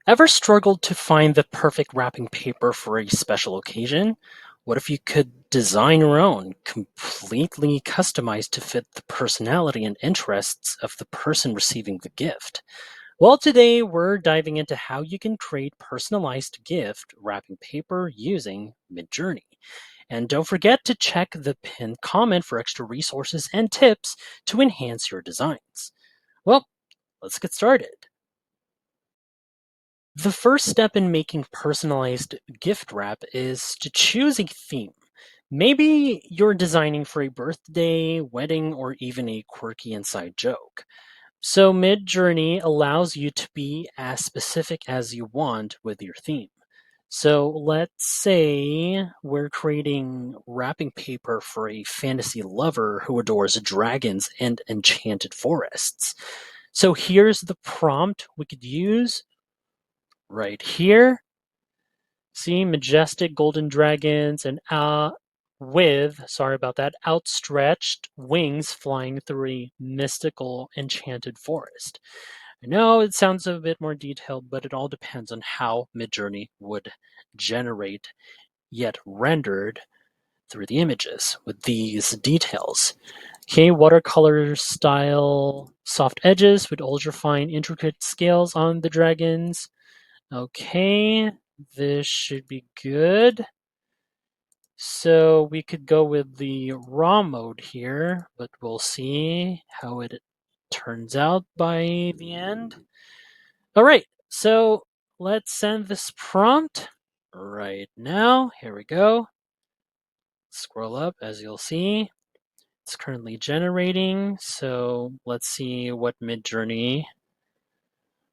Ever struggled to find the perfect wrapping paper for a special occasion? What if you could design your own, completely customized to fit the personality and interests of the person receiving the gift? Well, today we're diving into how you can create personalized gift wrapping paper using Midjourney. And don't forget to check the pinned comment for extra resources and tips to enhance your designs. Well, let's get started. The first step in making personalized gift wrap is to choose a theme. Maybe you're designing for a birthday, wedding, or even a quirky inside joke. So Midjourney allows you to be as specific as you want with your theme. So let's say we're creating wrapping paper for a fantasy lover who adores dragons and enchanted forests. So here's the prompt we could use right here. See, majestic golden dragons and sorry about that, outstretched wings flying through a mystical enchanted forest. I know it sounds a bit more detailed, but it all depends on how Midjourney would generate yet rendered through the images with these details. Okay, watercolor style soft edges with ultra fine intricate scales on the dragons. Okay, this should be good. So we could go with the raw mode here, but we'll see how it turns out by the end. All right, so let's send this prompt right now. Here we go. Scroll up as you'll see. It's currently generating, so let's see what Midjourney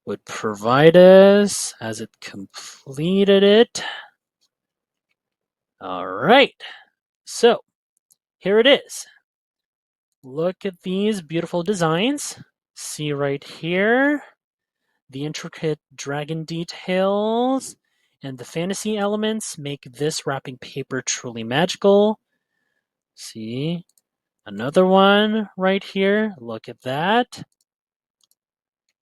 would provide us as it completed it. All right, so here it is. Look at these beautiful designs. See right here, the intricate dragon details and the fantasy elements make this wrapping paper truly magical. See, another one right here. Look at that.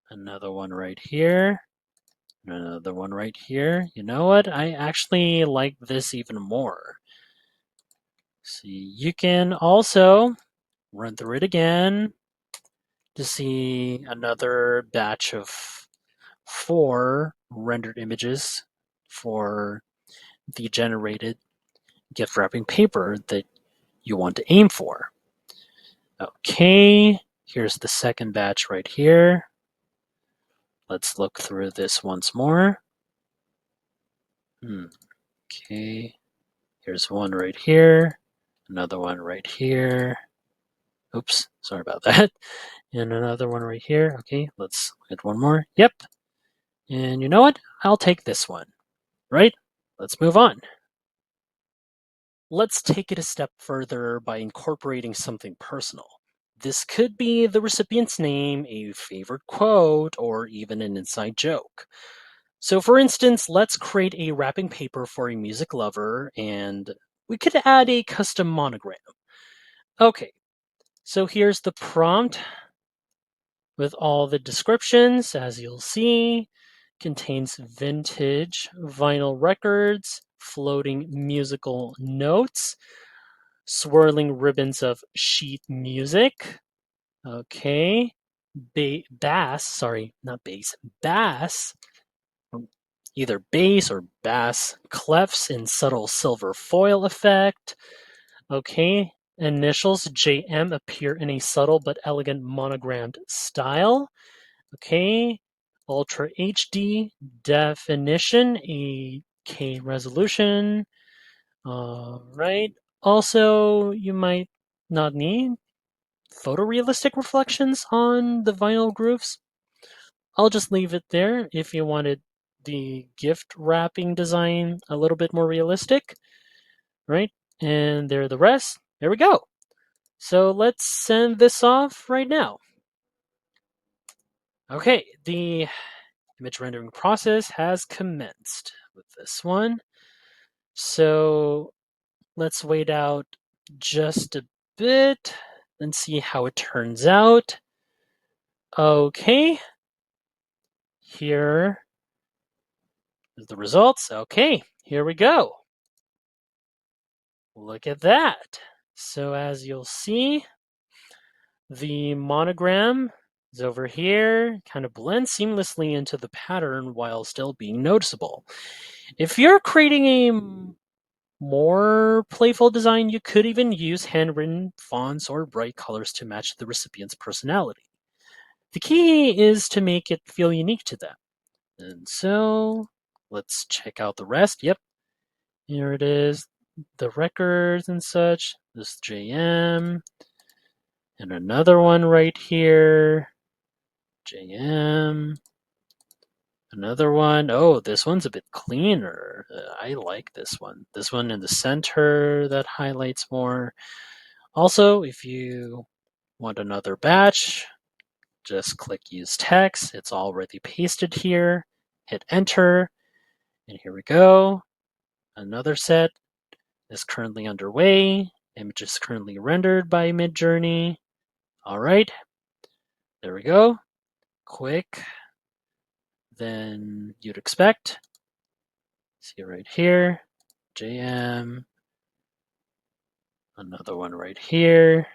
Another one right here. Another one right here. You know what? I actually like this even more. See, you can also run through it again to see another batch of 4 rendered images for the generated gift wrapping paper that you want to aim for. Okay, here's the second batch right here. Let's look through this once more. Okay, here's one right here, another one right here. Oops, sorry about that. And another one right here. Okay, let's get one more. Yep. And you know what? I'll take this one, right? Let's move on. Let's take it a step further by incorporating something personal. This could be the recipient's name, a favorite quote, or even an inside joke. So, for instance, let's create a wrapping paper for a music lover and we could add a custom monogram. Okay, so here's the prompt with all the descriptions. As you'll see, contains vintage vinyl records, floating musical notes, swirling ribbons of sheet music. Okay. Bass, sorry, not bass, bass, either bass or bass clefs in subtle silver foil effect. Okay. Initials JM appear in a subtle but elegant monogrammed style. Okay. Ultra HD definition, 8K resolution. All right. Also, you might not need photorealistic reflections on the vinyl grooves. I'll just leave it there if you wanted the gift wrapping design a little bit more realistic, right? And there are the rest. There we go. So let's send this off right now. Okay, the image rendering process has commenced with this one. So let's wait out just a bit and see how it turns out. Okay, here The results? Okay, here we go. Look at that. So as you'll see, the monogram is over here, kind of blends seamlessly into the pattern while still being noticeable. If you're creating a more playful design, you could even use handwritten fonts or bright colors to match the recipient's personality. The key is to make it feel unique to them. And so let's check out the rest. Yep, here it is. The records and such. This JM. And another one right here. JM. Another one. Oh, this one's a bit cleaner. I like this one. This one in the center that highlights more. Also, if you want another batch, just click use text. It's already pasted here. Hit enter. And here we go. Another set is currently underway. Image is currently rendered by Midjourney. All right. There we go. Quick than you'd expect. See right here. JM. Another one right here.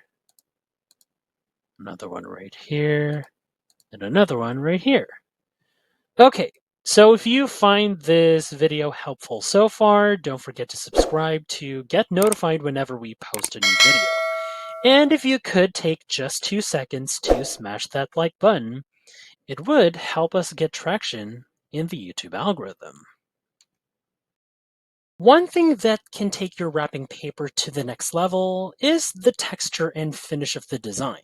Another one right here. And another one right here. Okay, so if you find this video helpful so far, don't forget to subscribe to get notified whenever we post a new video. And if you could take just 2 seconds to smash that like button, it would help us get traction in the YouTube algorithm. One thing that can take your wrapping paper to the next level is the texture and finish of the design.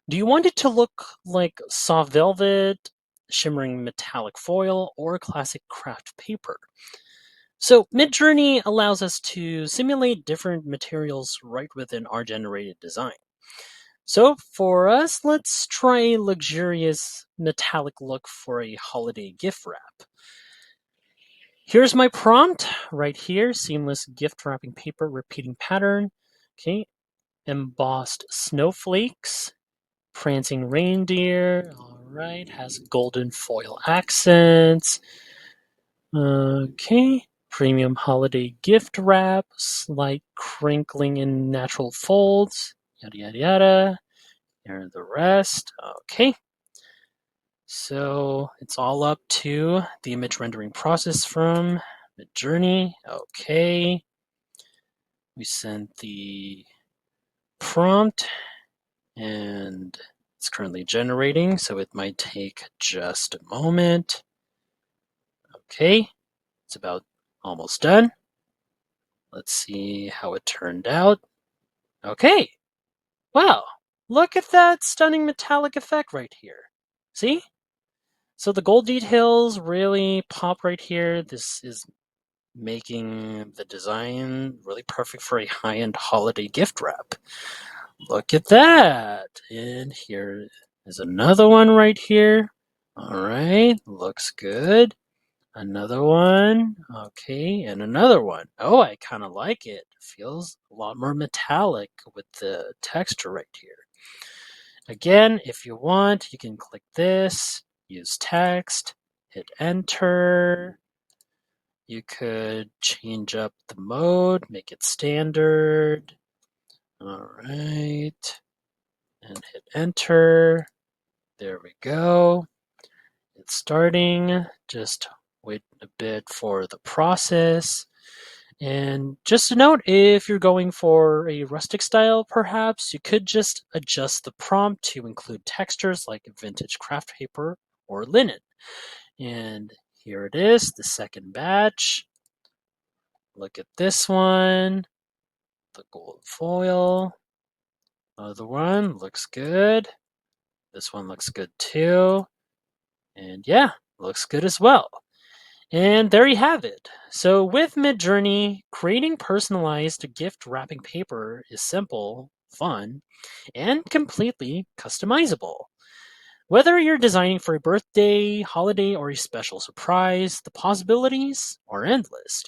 Do you want it to look like soft velvet, shimmering metallic foil, or classic craft paper? So Midjourney allows us to simulate different materials right within our generated design. So for us, let's try a luxurious metallic look for a holiday gift wrap. Here's my prompt right here, seamless gift wrapping paper repeating pattern. Okay, embossed snowflakes, prancing reindeer. All right, has golden foil accents. Okay, premium holiday gift wrap, slight crinkling in natural folds. Yada yada yada. Here are the rest. Okay. So it's all up to the image rendering process from Midjourney. Okay. We sent the prompt and it's currently generating, so it might take just a moment. Okay. It's about almost done. Let's see how it turned out. Okay. Wow. Look at that stunning metallic effect right here. See? So the gold details really pop right here. This is making the design really perfect for a high-end holiday gift wrap. Look at that. And here is another one right here. All right, looks good. Another one. Okay, and another one. Oh, I kind of like it. Feels a lot more metallic with the texture right here. Again, if you want, you can click this, use text, hit enter. You could change up the mode, make it standard. All right. And hit enter. There we go. It's starting. Just wait a bit for the process. And just a note, if you're going for a rustic style, perhaps, you could just adjust the prompt to include textures like vintage craft paper or linen. And here it is, the second batch. Look at this one, the gold foil. Other one looks good. This one looks good too. And yeah, looks good as well. And there you have it. So with Midjourney, creating personalized gift wrapping paper is simple, fun, and completely customizable. Whether you're designing for a birthday, holiday, or a special surprise, the possibilities are endless.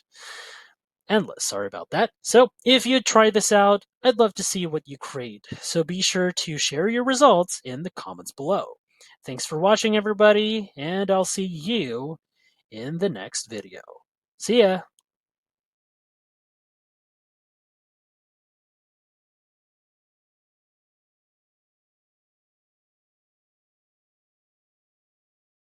Endless, sorry about that. So if you try this out, I'd love to see what you create. So be sure to share your results in the comments below. Thanks for watching, everybody, and I'll see you in the next video. See ya!